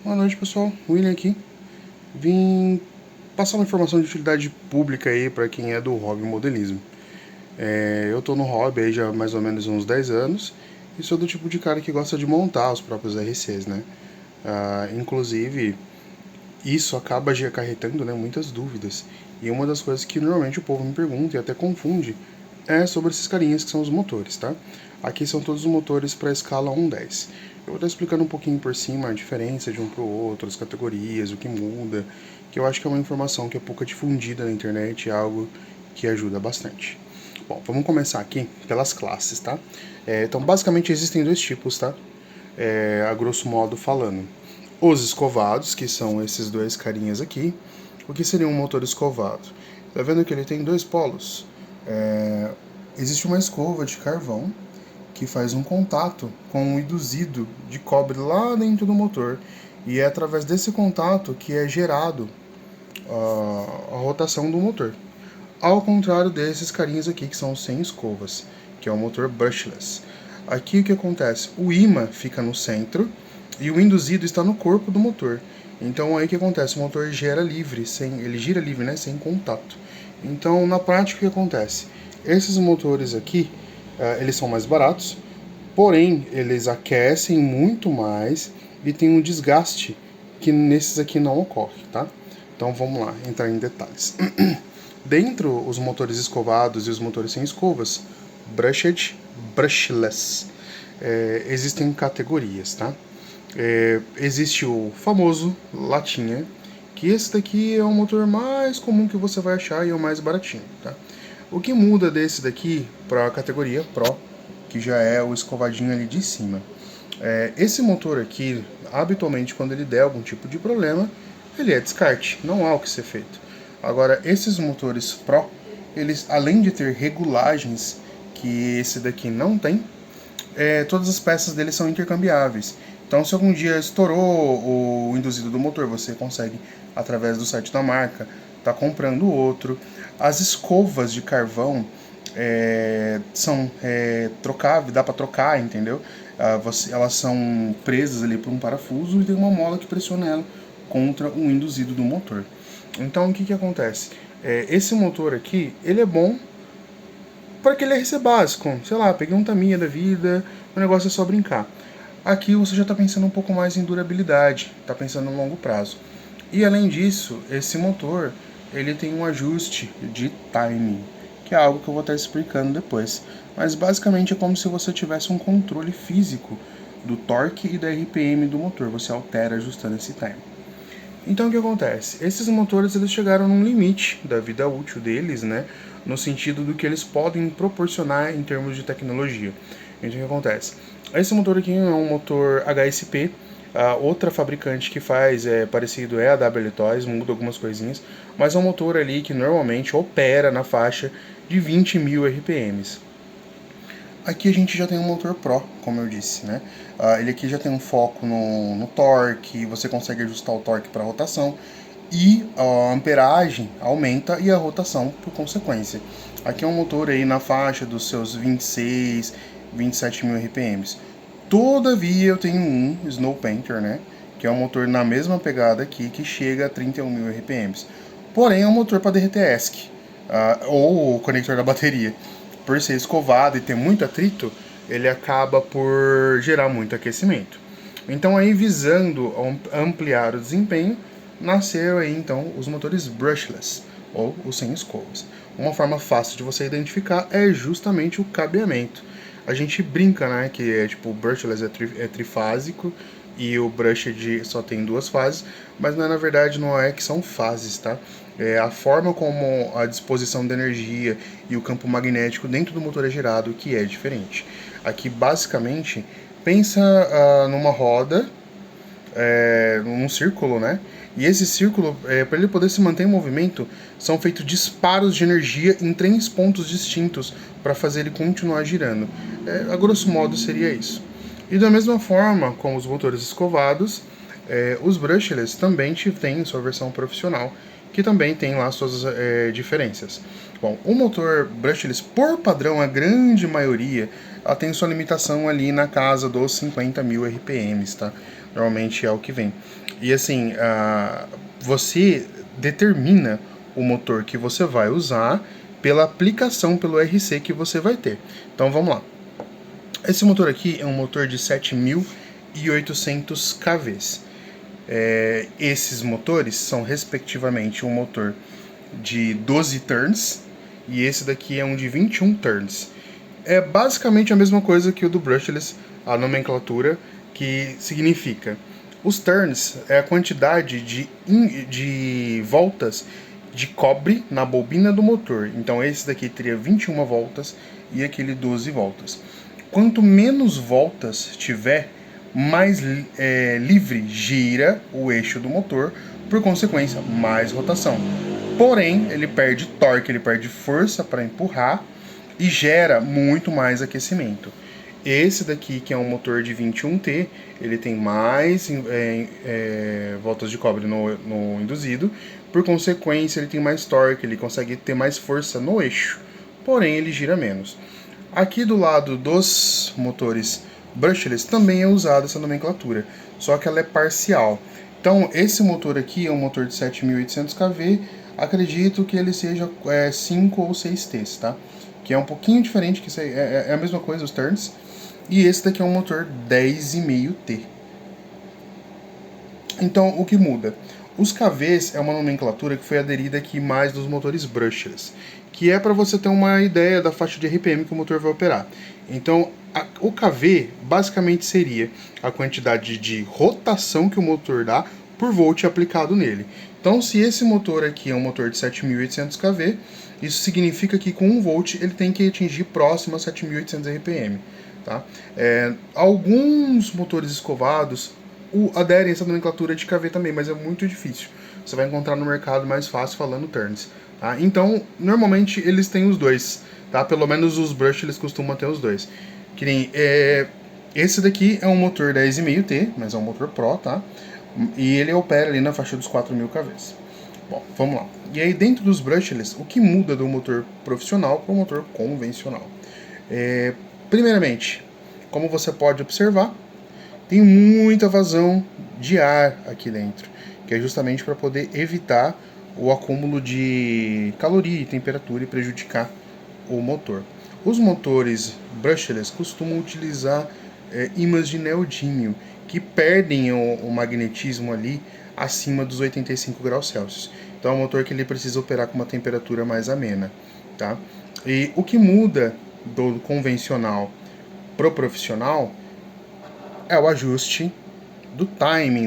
Boa noite, pessoal. William aqui. Vim passar uma informação de utilidade pública aí para quem é do hobby modelismo. Eu tô no hobby aí já há mais ou menos uns 10 anos e sou do tipo de cara que gosta de montar os próprios RCs, né? Inclusive, isso acaba já acarretando, né, muitas dúvidas. E uma das coisas que normalmente o povo me pergunta e até confunde é sobre esses carinhas que são os motores, tá? Aqui são todos os motores para a escala 1/10. Eu vou estar explicando um pouquinho por cima a diferença de um para o outro, as categorias, o que muda, que eu acho que é uma informação que é pouco difundida na internet e é algo que ajuda bastante. Bom, vamos começar aqui pelas classes, tá? Então, basicamente existem dois tipos, tá? A grosso modo falando. Os escovados, que são esses dois carinhas aqui. O que seria um motor escovado? Tá vendo que ele tem dois polos? Existe uma escova de carvão que faz um contato com um induzido de cobre lá dentro do motor, e é através desse contato que é gerado a rotação do motor. Ao contrário desses carinhas aqui, que são sem escovas, que é o motor brushless. Aqui o que acontece? O ímã fica no centro e o induzido está no corpo do motor. Então aí o que acontece? O motor gira livre, né, sem contato. Então na prática o que acontece? Esses motores aqui, eles são mais baratos, porém eles aquecem muito mais e tem um desgaste que nesses aqui não ocorre, tá? Então vamos lá, entrar em detalhes. Dentro os motores escovados e os motores sem escovas, brushed, brushless, existem categorias, tá? Existe o famoso latinha, que esse daqui é o motor mais comum que você vai achar e é o mais baratinho, tá? O que muda desse daqui para a categoria Pro, que já é o escovadinho ali de cima. Esse motor aqui, habitualmente quando ele der algum tipo de problema, ele é descarte, não há o que ser feito. Agora, esses motores Pro, eles além de ter regulagens que esse daqui não tem, todas as peças dele são intercambiáveis. Então, se algum dia estourou o induzido do motor, você consegue, através do site da marca, tá comprando outro. As escovas de carvão são trocáveis, dá para trocar, entendeu? Elas são presas ali por um parafuso e tem uma mola que pressiona ela contra o induzido do motor. Então, o que acontece? Esse motor aqui, ele é bom para aquele RC básico, sei lá, peguei um Tamiya da vida, o negócio é só brincar. Aqui você já está pensando um pouco mais em durabilidade, está pensando no longo prazo. E além disso, esse motor ele tem um ajuste de timing, que é algo que eu vou estar explicando depois. Mas basicamente é como se você tivesse um controle físico do torque e da RPM do motor, você altera ajustando esse timing. Então o que acontece? Esses motores eles chegaram num limite da vida útil deles, né? No sentido do que eles podem proporcionar em termos de tecnologia. Então o que acontece? Esse motor aqui é um motor HSP. A outra fabricante que faz parecido é a WL Toys, muda algumas coisinhas, mas é um motor ali que normalmente opera na faixa de 20.000 RPMs. Aqui a gente já tem um motor Pro, como eu disse, né? Ele aqui já tem um foco no torque, você consegue ajustar o torque para rotação e a amperagem aumenta e a rotação por consequência. Aqui é um motor aí na faixa dos seus 26, 27.000 RPMs. Todavia eu tenho um Snow Painter, né? Que é um motor na mesma pegada aqui que chega a 31.000 RPMs. Porém é um motor para derreter ESC, ou o conector da bateria. Por ser escovado e ter muito atrito, ele acaba por gerar muito aquecimento. Então aí visando ampliar o desempenho, nasceram aí então os motores brushless, ou os sem escovas. Uma forma fácil de você identificar é justamente o cabeamento. A gente brinca, né, que o brushless é trifásico e o brushed só tem duas fases, mas na verdade não é que são fases, tá? A forma como a disposição da energia e o campo magnético dentro do motor é gerado que é diferente. Aqui basicamente pensa numa roda, num círculo, né? E esse círculo, para ele poder se manter em movimento, são feitos disparos de energia em 3 pontos distintos para fazer ele continuar girando. A grosso modo seria isso. E da mesma forma como os motores escovados, os brushless também têm sua versão profissional, que também tem lá suas diferenças. Bom, o motor brushless, por padrão, a grande maioria, ela tem sua limitação ali na casa dos 50.000 RPMs, tá? Normalmente é o que vem. E assim, você determina o motor que você vai usar pela aplicação, pelo RC que você vai ter. Então vamos lá. Esse motor aqui é um motor de 7.800 kVs. Esses motores são respectivamente um motor de 12 turns e esse daqui é um de 21 turns. É basicamente a mesma coisa que o do brushless, a nomenclatura, que significa os turns é a quantidade de voltas de cobre na bobina do motor. Então esse daqui teria 21 voltas e aquele 12 voltas. Quanto menos voltas tiver, mais livre gira o eixo do motor, por consequência, mais rotação. Porém, ele perde torque, ele perde força para empurrar e gera muito mais aquecimento. Esse daqui, que é um motor de 21T, ele tem mais voltas de cobre no induzido, por consequência, ele tem mais torque, ele consegue ter mais força no eixo, porém ele gira menos. Aqui do lado dos motores brushless também é usada essa nomenclatura, só que ela é parcial. Então, esse motor aqui é um motor de 7.800 kV, acredito que ele seja 5 ou 6 T's, tá? Que é um pouquinho diferente, que é a mesma coisa, os turns. E esse daqui é um motor 10,5 T. Então, o que muda? Os KVs é uma nomenclatura que foi aderida aqui mais dos motores brushless, que é para você ter uma ideia da faixa de RPM que o motor vai operar. Então, o KV basicamente seria a quantidade de rotação que o motor dá por volt aplicado nele. Então, se esse motor aqui é um motor de 7.800 kV, isso significa que com 1 volt ele tem que atingir próximo a 7.800 RPM. Tá? Alguns motores escovados aderem a essa nomenclatura de KV também, mas é muito difícil. Você vai encontrar no mercado mais fácil falando turns. Tá? Então, normalmente eles têm os dois. Tá? Pelo menos os brushless costumam ter os dois. Que nem, esse daqui é um motor 10,5 T, mas é um motor Pro, tá? E ele opera ali na faixa dos 4.000 kVs. Bom, vamos lá. E aí dentro dos brushless, o que muda do motor profissional para o motor convencional? Primeiramente, como você pode observar, tem muita vazão de ar aqui dentro, que é justamente para poder evitar o acúmulo de caloria e temperatura e prejudicar o motor. Os motores brushless costumam utilizar ímãs de neodímio, que perdem o magnetismo ali acima dos 85 graus Celsius. Então é um motor que ele precisa operar com uma temperatura mais amena. Tá? E o que muda do convencional pro profissional é o ajuste do timing do